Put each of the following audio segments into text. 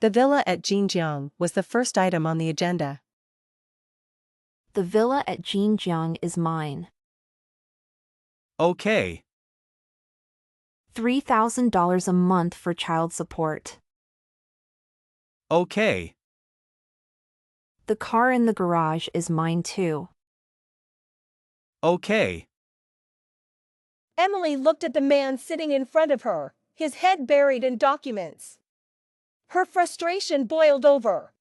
The villa at Jinjiang was the first item on the agenda. The villa at Jinjiang is mine. Okay. $3,000 a month for child support. Okay. The car in the garage is mine too. Okay. Emily looked at the man sitting in front of her, his head buried in documents. Her frustration boiled over.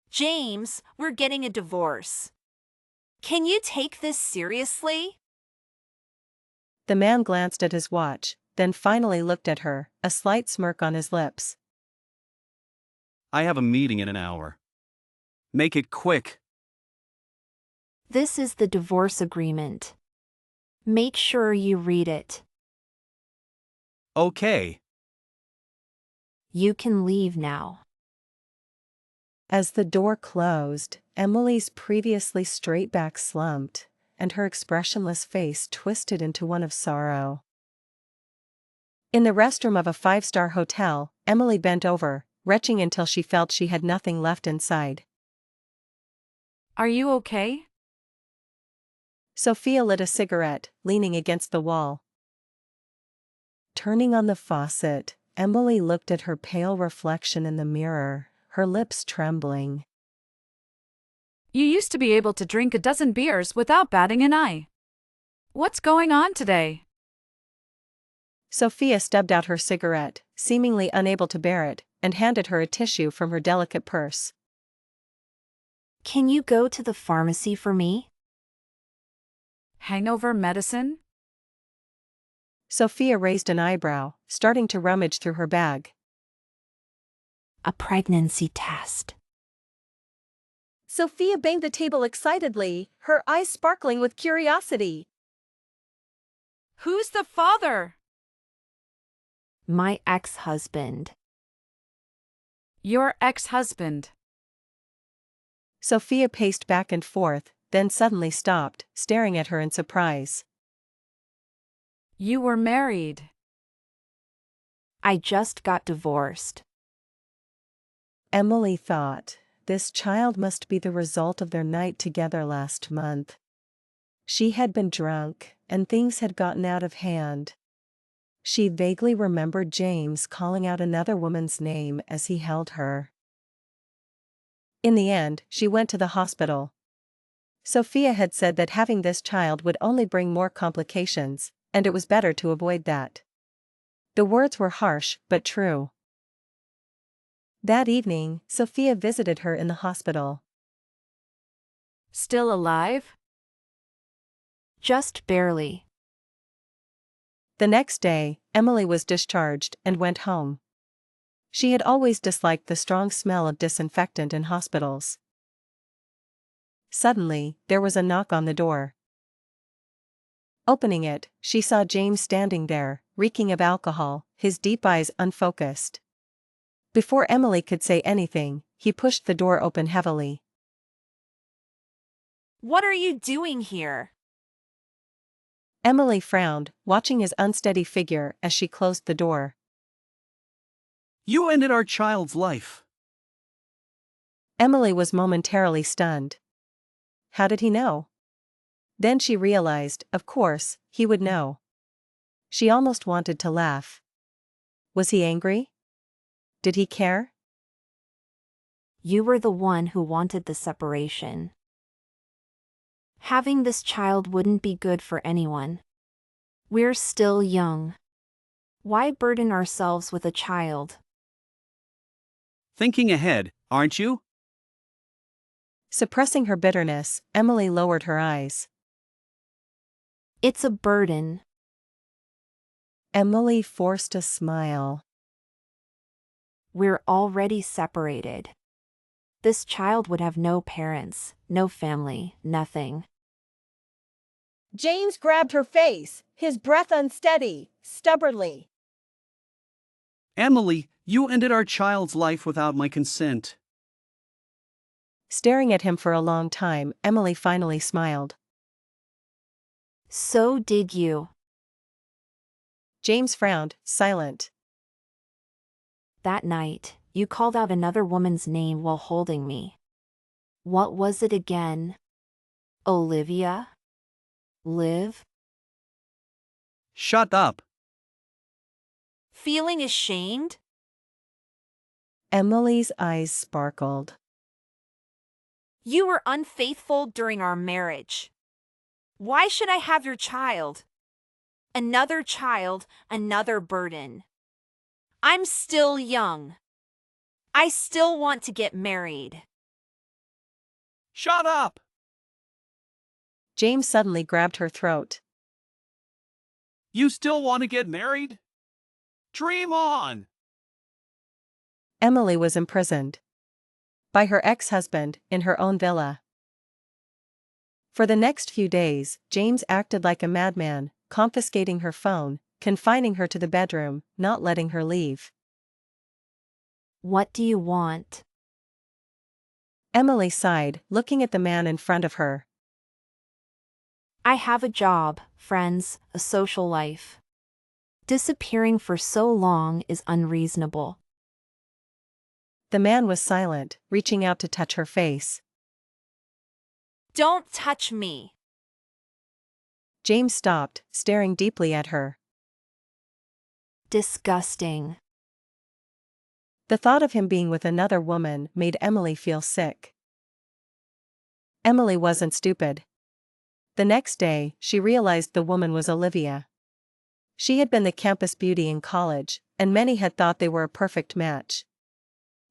James, we're getting a divorce. Can you take this seriously? The man glanced at his watch, then finally looked at her, a slight smirk on his lips. I have a meeting in an hour. Make it quick. This is the divorce agreement. Make sure you read it. Okay. You can leave now. As the door closed, Emily's previously straight back slumped, and her expressionless face twisted into one of sorrow. In the restroom of a 5-star hotel, Emily bent over, retching until she felt she had nothing left inside. Are you okay? Sophia lit a cigarette, leaning against the wall. Turning on the faucet, Emily looked at her pale reflection in the mirror, her lips trembling. You used to be able to drink a dozen beers without batting an eye. What's going on today? Sophia stubbed out her cigarette, seemingly unable to bear it, and handed her a tissue from her delicate purse. Can you go to the pharmacy for me? Hangover medicine? Sophia raised an eyebrow, starting to rummage through her bag. A pregnancy test. Sophia banged the table excitedly, her eyes sparkling with curiosity. Who's the father? My ex-husband. Your ex-husband. Sophia paced back and forth, then suddenly stopped, staring at her in surprise. You were married. I just got divorced. Emily thought, this child must be the result of their night together last month. She had been drunk, and things had gotten out of hand. She vaguely remembered James calling out another woman's name as he held her. In the end, she went to the hospital. Sophia had said that having this child would only bring more complications, and it was better to avoid that. The words were harsh, but true. That evening, Sophia visited her in the hospital. Still alive? Just barely. The next day, Emily was discharged and went home. She had always disliked the strong smell of disinfectant in hospitals. Suddenly, there was a knock on the door. Opening it, she saw James standing there, reeking of alcohol, his deep eyes unfocused. Before Emily could say anything, he pushed the door open heavily. What are you doing here? Emily frowned, watching his unsteady figure as she closed the door. You ended our child's life. Emily was momentarily stunned. How did he know? Then she realized, of course, he would know. She almost wanted to laugh. Was he angry? Did he care? You were the one who wanted the separation. Having this child wouldn't be good for anyone. We're still young. Why burden ourselves with a child? Thinking ahead, aren't you? Suppressing her bitterness, Emily lowered her eyes. It's a burden. Emily forced a smile. We're already separated. This child would have no parents, no family, nothing. James grabbed her face, his breath unsteady, stubbornly. Emily, you ended our child's life without my consent. Staring at him for a long time, Emily finally smiled. So did you. James frowned, silent. That night, you called out another woman's name while holding me. What was it again? Olivia? Liv? Shut up. Feeling ashamed? Emily's eyes sparkled. You were unfaithful during our marriage. Why should I have your child? Another child, another burden. I'm still young. I still want to get married. Shut up. James suddenly grabbed her throat. You still want to get married? Dream on. Emily was imprisoned by her ex-husband in her own villa. For the next few days, James acted like a madman, confiscating her phone, confining her to the bedroom, not letting her leave. What do you want? Emily sighed, looking at the man in front of her. I have a job, friends, a social life. Disappearing for so long is unreasonable. The man was silent, reaching out to touch her face. Don't touch me. James stopped, staring deeply at her. Disgusting. The thought of him being with another woman made Emily feel sick. Emily wasn't stupid. The next day, she realized the woman was Olivia. She had been the campus beauty in college, and many had thought they were a perfect match.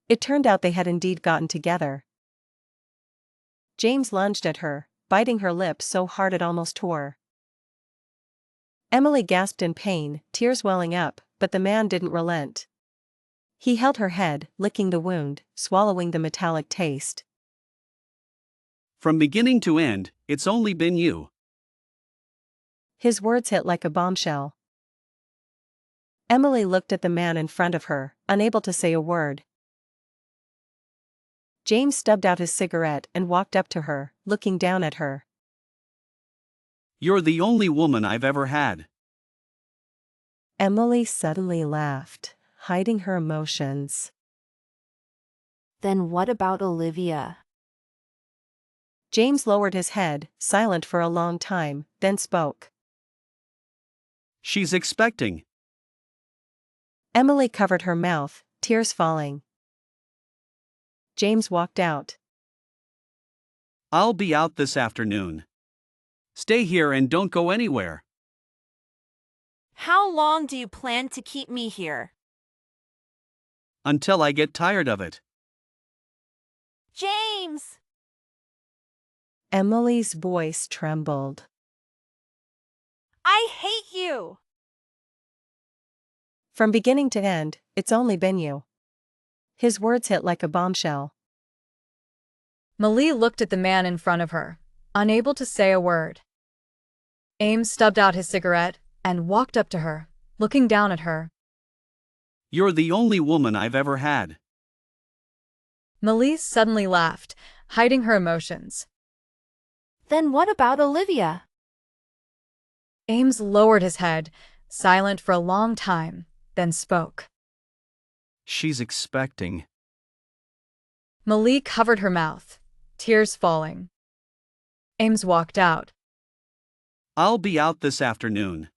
It turned out they had indeed gotten together. James lunged at her, biting her lip so hard it almost tore. Emily gasped in pain, tears welling up, but the man didn't relent. He held her head, licking the wound, swallowing the metallic taste. From beginning to end, it's only been you. His words hit like a bombshell. Emily looked at the man in front of her, unable to say a word. James stubbed out his cigarette and walked up to her, looking down at her. You're the only woman I've ever had. Emily suddenly laughed, hiding her emotions. Then what about Olivia? James lowered his head, silent for a long time, then spoke. She's expecting. Emily covered her mouth, tears falling. James walked out. I'll be out this afternoon. Stay here and don't go anywhere. How long do you plan to keep me here? Until I get tired of it. James! Emily's voice trembled. I hate you! From beginning to end, it's only been you. His words hit like a bombshell. Malie looked at the man in front of her, unable to say a word. Ames stubbed out his cigarette and walked up to her, looking down at her. You're the only woman I've ever had. Malie suddenly laughed, hiding her emotions. Then what about Olivia? Ames lowered his head, silent for a long time, then spoke. She's expecting. Malie covered her mouth, tears falling. Ames walked out. I'll be out this afternoon.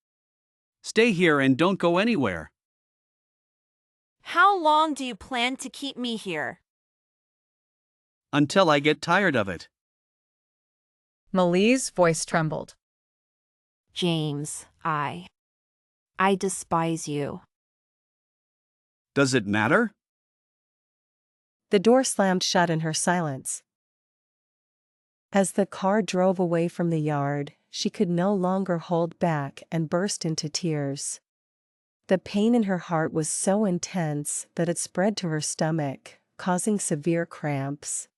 Stay here and don't go anywhere. How long do you plan to keep me here? Until I get tired of it. Malie's voice trembled. James, I despise you. Does it matter? The door slammed shut in her silence. As the car drove away from the yard, she could no longer hold back and burst into tears. The pain in her heart was so intense that it spread to her stomach, causing severe cramps.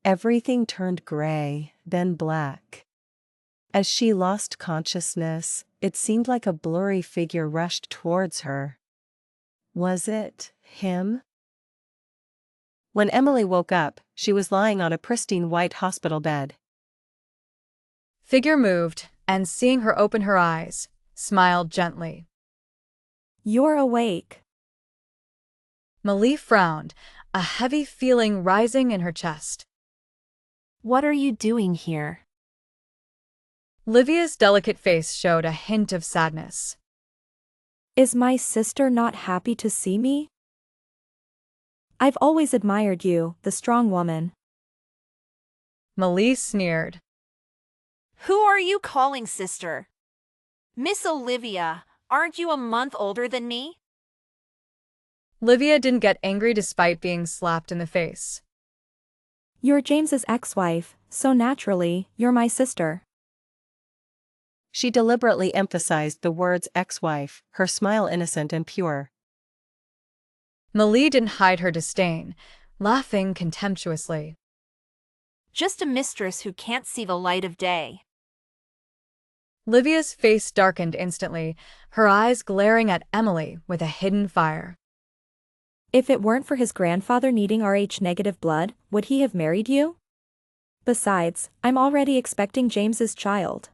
Everything turned gray, then black. As she lost consciousness, it seemed like a blurry figure rushed towards her. Was it him? When Emily woke up, she was lying on a pristine white hospital bed. Figure moved, and seeing her open her eyes, smiled gently. You're awake. Malie frowned, a heavy feeling rising in her chest. What are you doing here? Livia's delicate face showed a hint of sadness. Is my sister not happy to see me? I've always admired you, the strong woman. Malie sneered. Who are you calling sister? Miss Olivia, aren't you a month older than me? Livia didn't get angry despite being slapped in the face. You're James's ex-wife, so naturally, you're my sister. She deliberately emphasized the words ex-wife, her smile innocent and pure. Malie didn't hide her disdain, laughing contemptuously. Just a mistress who can't see the light of day. Livia's face darkened instantly, her eyes glaring at Emily with a hidden fire. If it weren't for his grandfather needing Rh-negative blood, would he have married you? Besides, I'm already expecting James's child.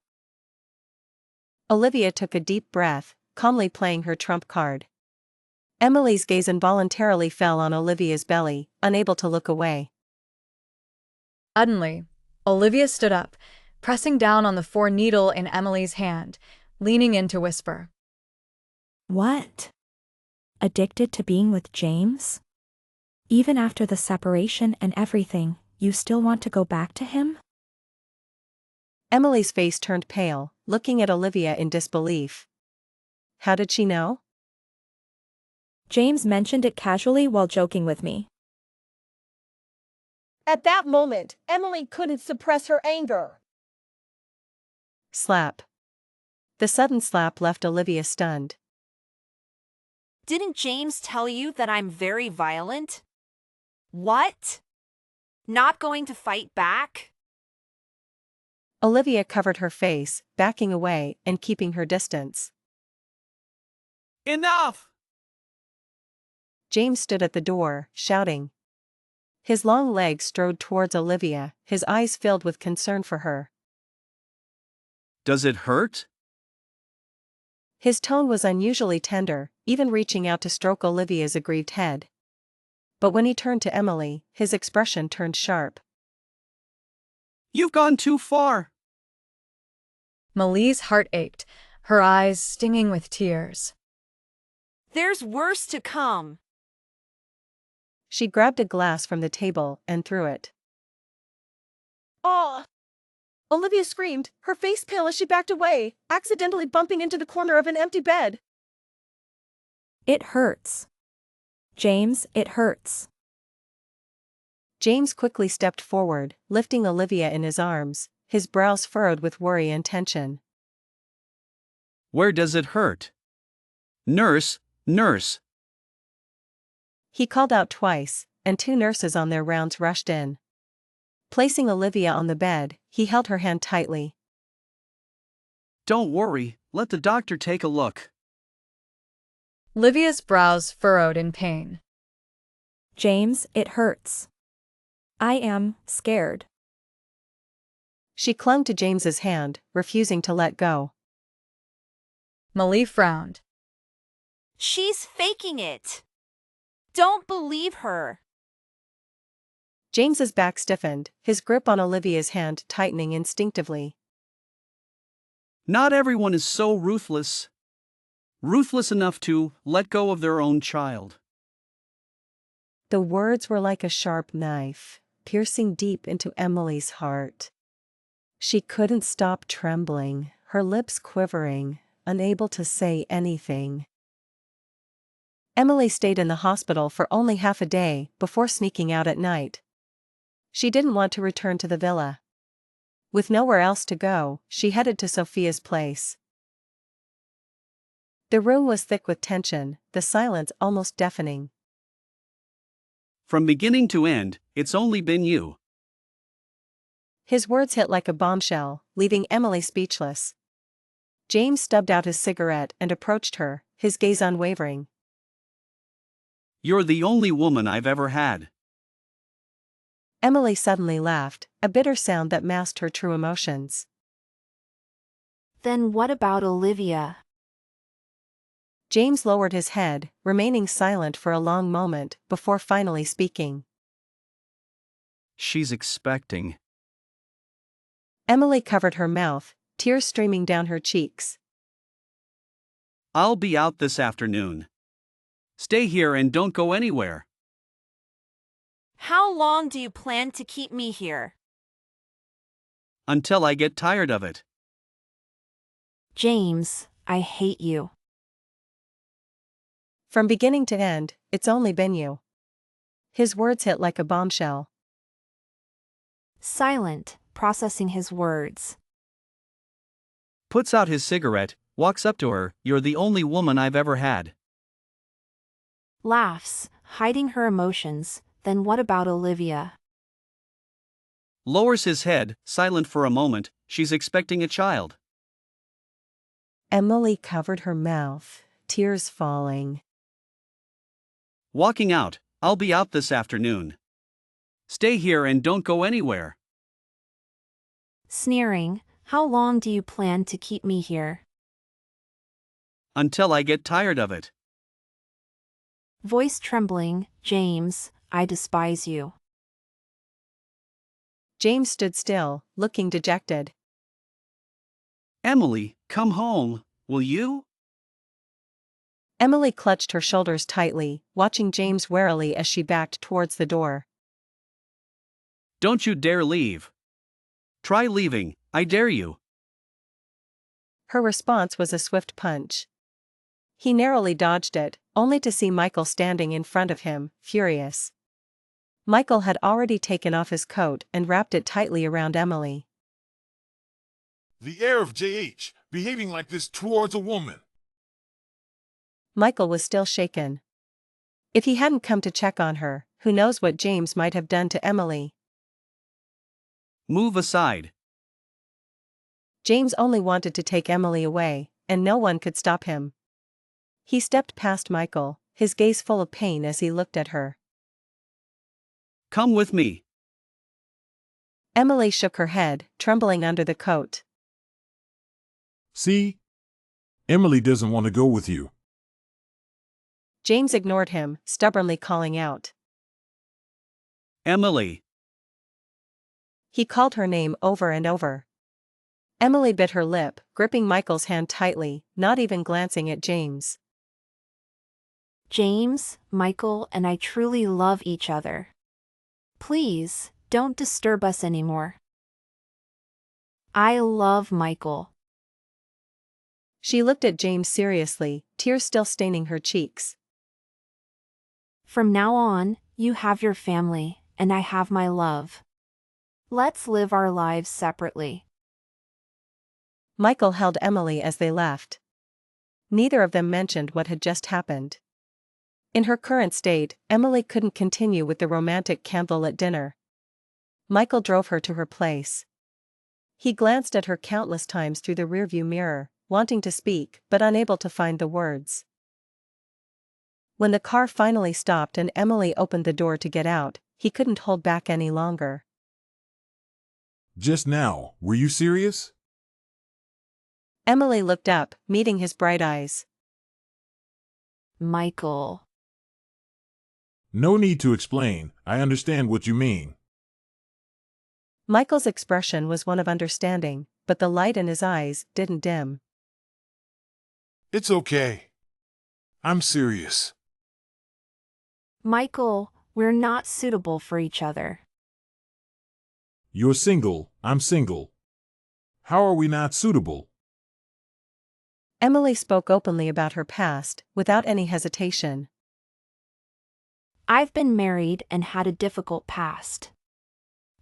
Olivia took a deep breath, calmly playing her trump card. Emily's gaze involuntarily fell on Olivia's belly, unable to look away. Suddenly, Olivia stood up, pressing down on the 4-needle in Emily's hand, leaning in to whisper. What? Addicted to being with James? Even after the separation and everything, you still want to go back to him? Emily's face turned pale, looking at Olivia in disbelief. How did she know? James mentioned it casually while joking with me. At that moment, Emily couldn't suppress her anger. Slap. The sudden slap left Olivia stunned. Didn't James tell you that I'm very violent? What? Not going to fight back? Olivia covered her face, backing away and keeping her distance. Enough! James stood at the door, shouting. His long legs strode towards Olivia, his eyes filled with concern for her. Does it hurt? His tone was unusually tender, even reaching out to stroke Olivia's aggrieved head. But when he turned to Emily, his expression turned sharp. You've gone too far. Malie's heart ached, her eyes stinging with tears. There's worse to come. She grabbed a glass from the table and threw it. Ah! Olivia screamed, her face pale as she backed away, accidentally bumping into the corner of an empty bed. It hurts. James, it hurts. James quickly stepped forward, lifting Olivia in his arms, his brows furrowed with worry and tension. Where does it hurt? Nurse, nurse. He called out twice, and 2 nurses on their rounds rushed in. Placing Olivia on the bed, he held her hand tightly. Don't worry, let the doctor take a look. Livia's brows furrowed in pain. James, it hurts. I am scared. She clung to James's hand, refusing to let go. Malie frowned. She's faking it. Don't believe her. James's back stiffened, his grip on Olivia's hand tightening instinctively. Not everyone is so ruthless. Ruthless enough to let go of their own child. The words were like a sharp knife, piercing deep into Emily's heart. She couldn't stop trembling, her lips quivering, unable to say anything. Emily stayed in the hospital for only half a day before sneaking out at night. She didn't want to return to the villa. With nowhere else to go, she headed to Sophia's place. The room was thick with tension, the silence almost deafening. From beginning to end, it's only been you. His words hit like a bombshell, leaving Emily speechless. James stubbed out his cigarette and approached her, his gaze unwavering. You're the only woman I've ever had. Emily suddenly laughed, a bitter sound that masked her true emotions. Then what about Olivia? James lowered his head, remaining silent for a long moment before finally speaking. She's expecting. Emily covered her mouth, tears streaming down her cheeks. I'll be out this afternoon. Stay here and don't go anywhere. How long do you plan to keep me here? Until I get tired of it. James, I hate you. From beginning to end, it's only been you. His words hit like a bombshell. Silent, processing his words. Puts out his cigarette, walks up to her. You're the only woman I've ever had. Laughs, hiding her emotions. Then what about Olivia? Lowers his head, silent for a moment. She's expecting a child. Emily covered her mouth, tears falling. Walking out. I'll be out this afternoon. Stay here and don't go anywhere. Sneering, how long do you plan to keep me here? Until I get tired of it. Voice trembling, James, I despise you. James stood still, looking dejected. Emily, come home, will you? Emily clutched her shoulders tightly, watching James warily as she backed towards the door. Don't you dare leave. Try leaving, I dare you. Her response was a swift punch. He narrowly dodged it, only to see Michael standing in front of him, furious. Michael had already taken off his coat and wrapped it tightly around Emily. The air of JH, behaving like this towards a woman. Michael was still shaken. If he hadn't come to check on her, who knows what James might have done to Emily. Move aside. James only wanted to take Emily away, and no one could stop him. He stepped past Michael, his gaze full of pain as he looked at her. Come with me. Emily shook her head, trembling under the coat. See? Emily doesn't want to go with you. James ignored him, stubbornly calling out. Emily. He called her name over and over. Emily bit her lip, gripping Michael's hand tightly, not even glancing at James. James, Michael, and I truly love each other. Please, don't disturb us anymore. I love Michael. She looked at James seriously, tears still staining her cheeks. From now on, you have your family, and I have my love. Let's live our lives separately. Michael held Emily as they left. Neither of them mentioned what had just happened. In her current state, Emily couldn't continue with the romantic candlelit dinner. Michael drove her to her place. He glanced at her countless times through the rearview mirror, wanting to speak but unable to find the words. When the car finally stopped and Emily opened the door to get out, he couldn't hold back any longer. Just now, were you serious? Emily looked up, meeting his bright eyes. Michael. No need to explain, I understand what you mean. Michael's expression was one of understanding, but the light in his eyes didn't dim. It's okay. I'm serious. Michael, we're not suitable for each other. You're single, I'm single. How are we not suitable? Emily spoke openly about her past, without any hesitation. I've been married and had a difficult past.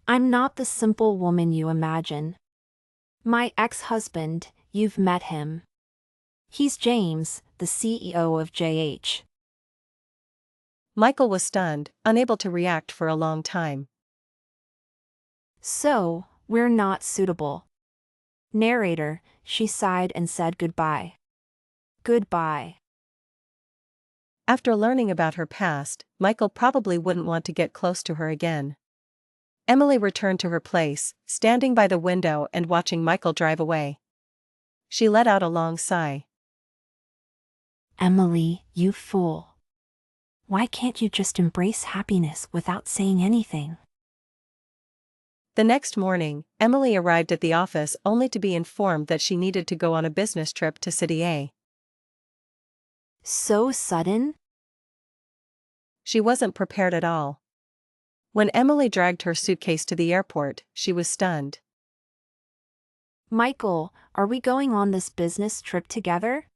I'm not the simple woman you imagine. My ex-husband, you've met him. He's James, the CEO of JH. Michael was stunned, unable to react for a long time. So, we're not suitable. Narrator, she sighed and said goodbye. Goodbye. After learning about her past, Michael probably wouldn't want to get close to her again. Emily returned to her place, standing by the window and watching Michael drive away. She let out a long sigh. Emily, you fool. Why can't you just embrace happiness without saying anything? The next morning, Emily arrived at the office only to be informed that she needed to go on a business trip to City A. So sudden? She wasn't prepared at all. When Emily dragged her suitcase to the airport, she was stunned. Michael, are we going on this business trip together?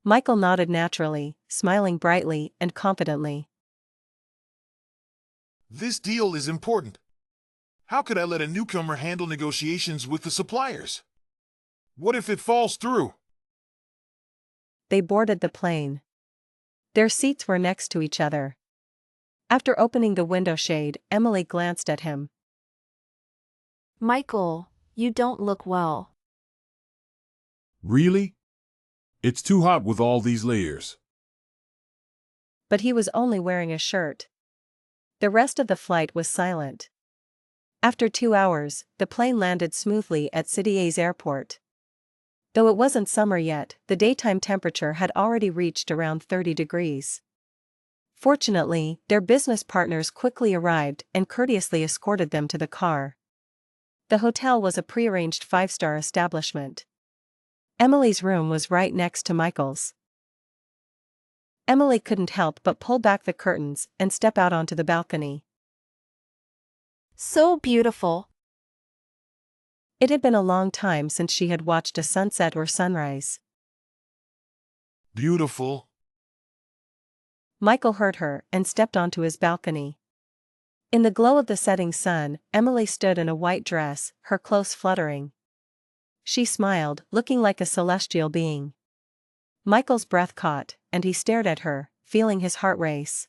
Michael nodded naturally, smiling brightly and confidently. This deal is important. How could I let a newcomer handle negotiations with the suppliers? What if it falls through? They boarded the plane. Their seats were next to each other. After opening the window shade, Emily glanced at him. Michael, you don't look well. Really? It's too hot with all these layers. But he was only wearing a shirt. The rest of the flight was silent. After 2 hours, the plane landed smoothly at City A's airport. Though it wasn't summer yet, the daytime temperature had already reached around 30 degrees. Fortunately, their business partners quickly arrived and courteously escorted them to the car. The hotel was a prearranged 5-star establishment. Emily's room was right next to Michael's. Emily couldn't help but pull back the curtains and step out onto the balcony. So beautiful. It had been a long time since she had watched a sunset or sunrise. Beautiful. Michael heard her and stepped onto his balcony. In the glow of the setting sun, Emily stood in a white dress, her clothes fluttering. She smiled, looking like a celestial being. Michael's breath caught, and he stared at her, feeling his heart race.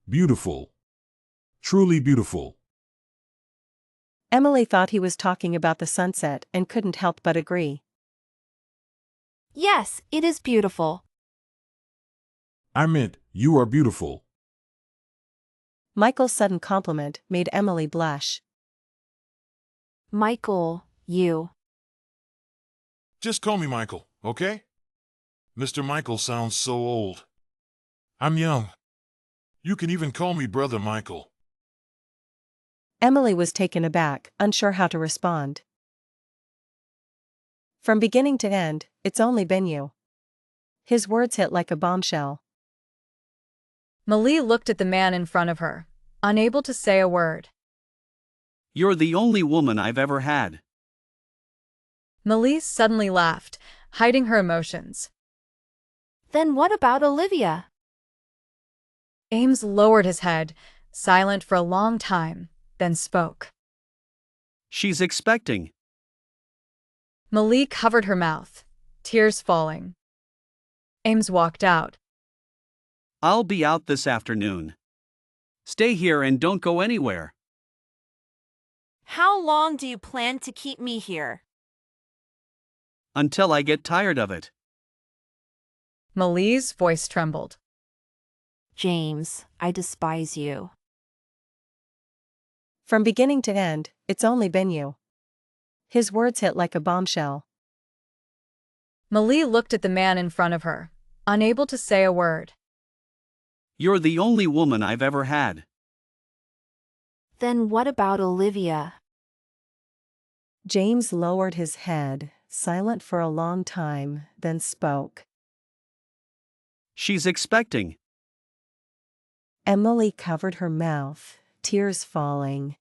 Beautiful. Truly beautiful. Emily thought he was talking about the sunset and couldn't help but agree. Yes, it is beautiful. I meant, you are beautiful. Michael's sudden compliment made Emily blush. Michael, you. Just call me Michael, okay? Mr. Michael sounds so old. I'm young. You can even call me Brother Michael. Emily was taken aback, unsure how to respond. From beginning to end, it's only been you. His words hit like a bombshell. Malie looked at the man in front of her, unable to say a word. You're the only woman I've ever had. Malie suddenly laughed, hiding her emotions. Then what about Olivia? Ames lowered his head, silent for a long time, then spoke. She's expecting. Malie covered her mouth, tears falling. Ames walked out. I'll be out this afternoon. Stay here and don't go anywhere. How long do you plan to keep me here? Until I get tired of it. Malie's voice trembled. James, I despise you. From beginning to end, it's only been you. His words hit like a bombshell. Malie looked at the man in front of her, unable to say a word. You're the only woman I've ever had. Then what about Olivia? James lowered his head, silent for a long time, then spoke. She's expecting. Emily covered her mouth, tears falling.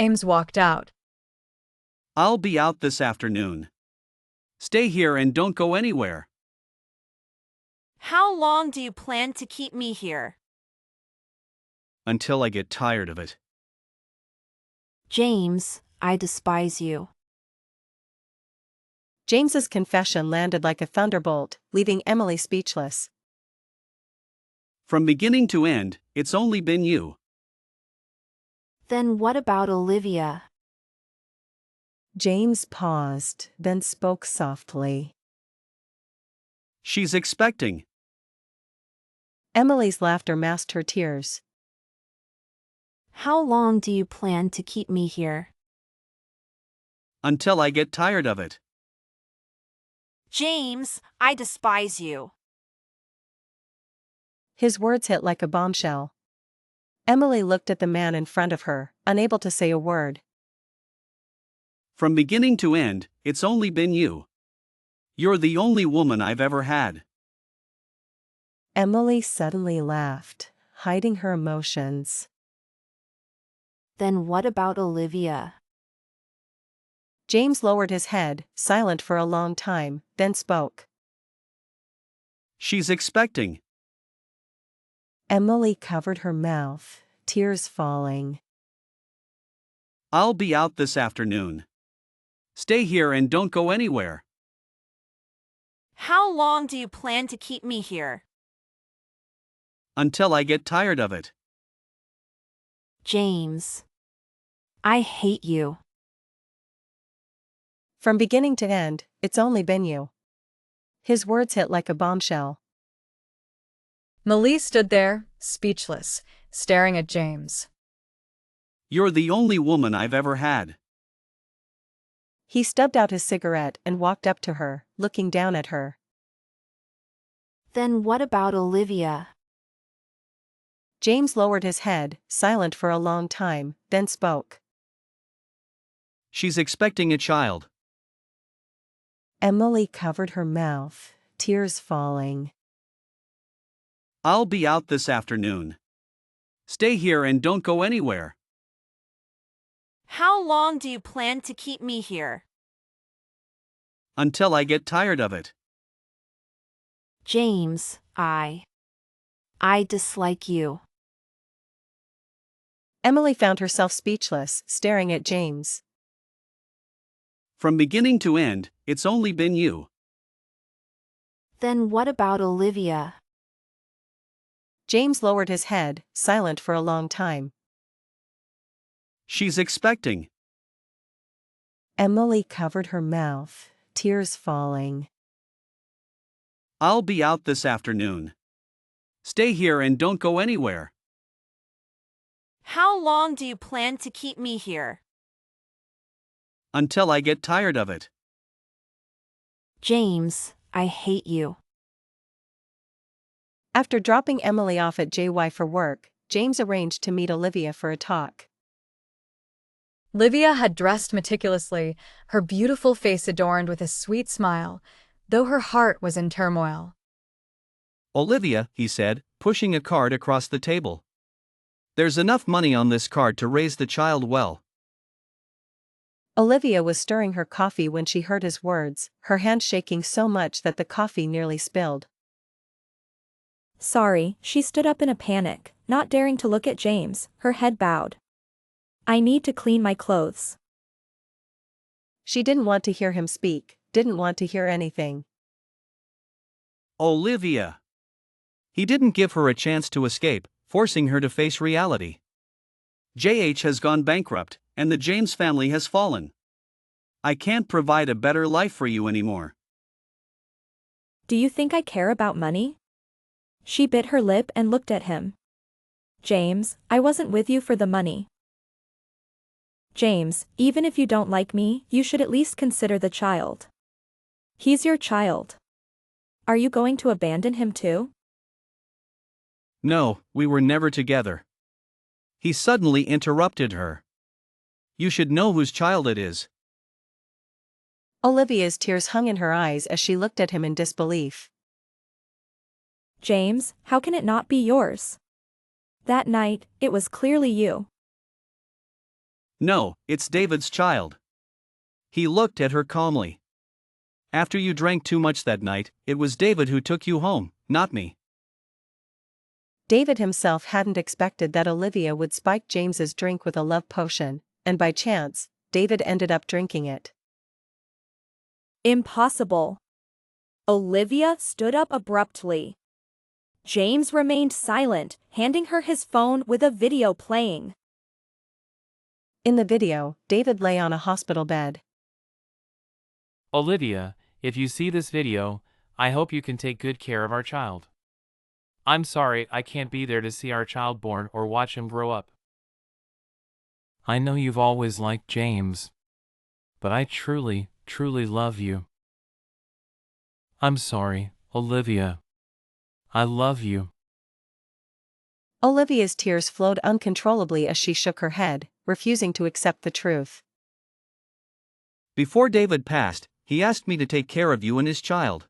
Ames walked out. I'll be out this afternoon. Stay here and don't go anywhere. How long do you plan to keep me here? Until I get tired of it. James, I despise you. James's confession landed like a thunderbolt, leaving Emily speechless. From beginning to end, it's only been you. Then what about Olivia? James paused, then spoke softly. She's expecting. Emily's laughter masked her tears. How long do you plan to keep me here? Until I get tired of it. James, I despise you. His words hit like a bombshell. Emily looked at the man in front of her, unable to say a word. From beginning to end, it's only been you. You're the only woman I've ever had. Emily suddenly laughed, hiding her emotions. Then what about Olivia? James lowered his head, silent for a long time, then spoke. She's expecting. Emily covered her mouth, tears falling. I'll be out this afternoon. Stay here and don't go anywhere. How long do you plan to keep me here? Until I get tired of it. James. I hate you. From beginning to end, it's only been you. His words hit like a bombshell. Malie stood there, speechless, staring at James. You're the only woman I've ever had. He stubbed out his cigarette and walked up to her, looking down at her. Then what about Olivia? James lowered his head, silent for a long time, then spoke. She's expecting a child. Emily covered her mouth, tears falling. I'll be out this afternoon. Stay here and don't go anywhere. How long do you plan to keep me here? Until I get tired of it. James, I dislike you. Emily found herself speechless, staring at James. From beginning to end, it's only been you. Then what about Olivia? James lowered his head, silent for a long time. She's expecting. Emily covered her mouth, tears falling. I'll be out this afternoon. Stay here and don't go anywhere. How long do you plan to keep me here? Until I get tired of it. James, I hate you. After dropping Emily off at JY for work, James arranged to meet Olivia for a talk. Olivia had dressed meticulously, her beautiful face adorned with a sweet smile, though her heart was in turmoil. Olivia, he said, pushing a card across the table. There's enough money on this card to raise the child well. Olivia was stirring her coffee when she heard his words, her hand shaking so much that the coffee nearly spilled. Sorry, she stood up in a panic, not daring to look at James, her head bowed. I need to clean my clothes. She didn't want to hear him speak, didn't want to hear anything. Olivia. He didn't give her a chance to escape, forcing her to face reality. JH has gone bankrupt, and the James family has fallen. I can't provide a better life for you anymore. Do you think I care about money? She bit her lip and looked at him. James, I wasn't with you for the money. James, even if you don't like me, you should at least consider the child. He's your child. Are you going to abandon him too? No, we were never together. He suddenly interrupted her. You should know whose child it is. Olivia's tears hung in her eyes as she looked at him in disbelief. James, how can it not be yours? That night, it was clearly you. No, it's David's child. He looked at her calmly. After you drank too much that night, it was David who took you home, not me. David himself hadn't expected that Olivia would spike James's drink with a love potion, and by chance, David ended up drinking it. Impossible. Olivia stood up abruptly. James remained silent, handing her his phone with a video playing. In the video, David lay on a hospital bed. Olivia, if you see this video, I hope you can take good care of our child. I'm sorry I can't be there to see our child born or watch him grow up. I know you've always liked James, but I truly, truly love you. I'm sorry, Olivia. I love you. Olivia's tears flowed uncontrollably as she shook her head, refusing to accept the truth. Before David passed, he asked me to take care of you and his child.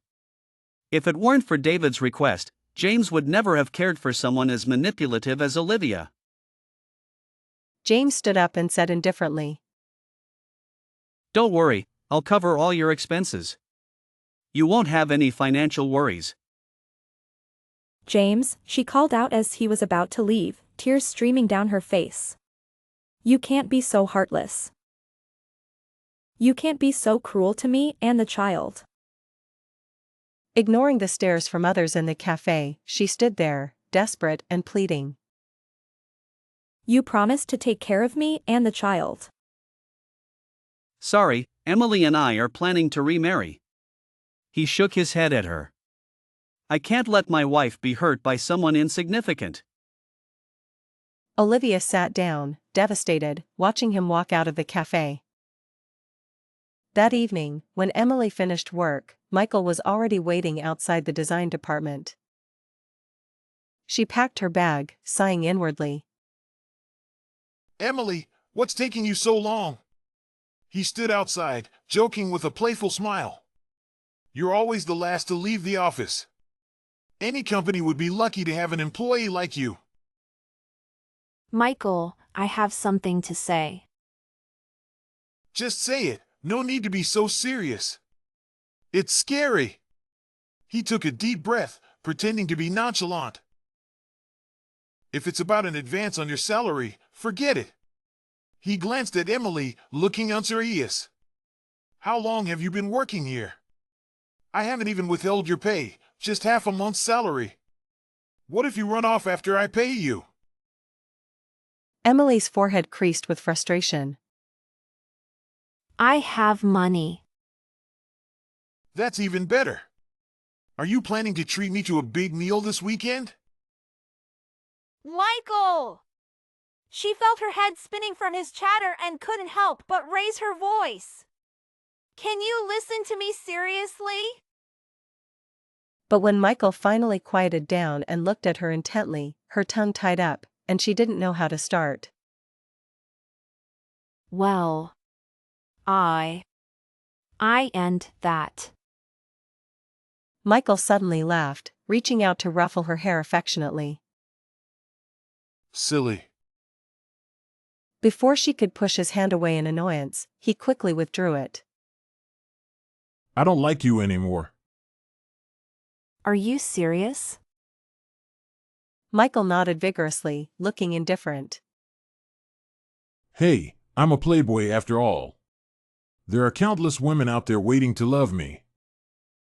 If it weren't for David's request, James would never have cared for someone as manipulative as Olivia. James stood up and said indifferently, Don't worry, I'll cover all your expenses. You won't have any financial worries. James, she called out as he was about to leave, tears streaming down her face. You can't be so heartless. You can't be so cruel to me and the child. Ignoring the stares from others in the cafe, she stood there, desperate and pleading. You promised to take care of me and the child. Sorry, Emily and I are planning to remarry. He shook his head at her. I can't let my wife be hurt by someone insignificant. Olivia sat down, devastated, watching him walk out of the cafe. That evening, when Emily finished work, Michael was already waiting outside the design department. She packed her bag, sighing inwardly. Emily, what's taking you so long? He stood outside, joking with a playful smile. You're always the last to leave the office. Any company would be lucky to have an employee like you. Michael, I have something to say. Just say it, no need to be so serious. It's scary. He took a deep breath, pretending to be nonchalant. If it's about an advance on your salary, forget it. He glanced at Emily, looking unserious. How long have you been working here? I haven't even withheld your pay, just half a month's salary. What if you run off after I pay you? Emily's forehead creased with frustration. I have money. That's even better. Are you planning to treat me to a big meal this weekend? Michael! She felt her head spinning from his chatter and couldn't help but raise her voice. Can you listen to me seriously? But when Michael finally quieted down and looked at her intently, her tongue tied up, and she didn't know how to start. Well, I and that. Michael suddenly laughed, reaching out to ruffle her hair affectionately. Silly. Before she could push his hand away in annoyance, he quickly withdrew it. I don't like you anymore. Are you serious? Michael nodded vigorously, looking indifferent. Hey, I'm a playboy after all. There are countless women out there waiting to love me.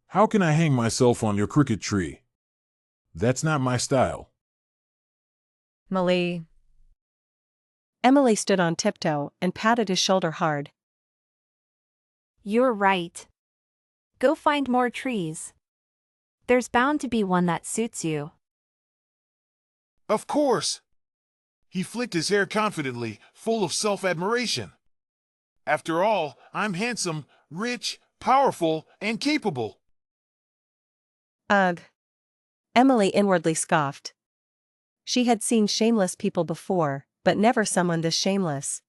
How can I hang myself on your cricket tree? That's not my style. Mali. Emily stood on tiptoe and patted his shoulder hard. You're right. Go find more trees. There's bound to be one that suits you. Of course. He flicked his hair confidently, full of self-admiration. After all, I'm handsome, rich, powerful, and capable. Ugh. Emily inwardly scoffed. She had seen shameless people before, but never someone this shameless.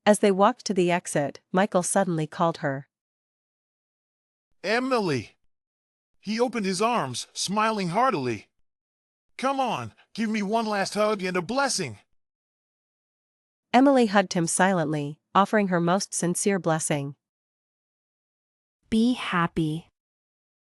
As they walked to the exit, Michael suddenly called her. Emily! He opened his arms, smiling heartily. Come on, give me one last hug and a blessing. Emily hugged him silently, offering her most sincere blessing. Be happy.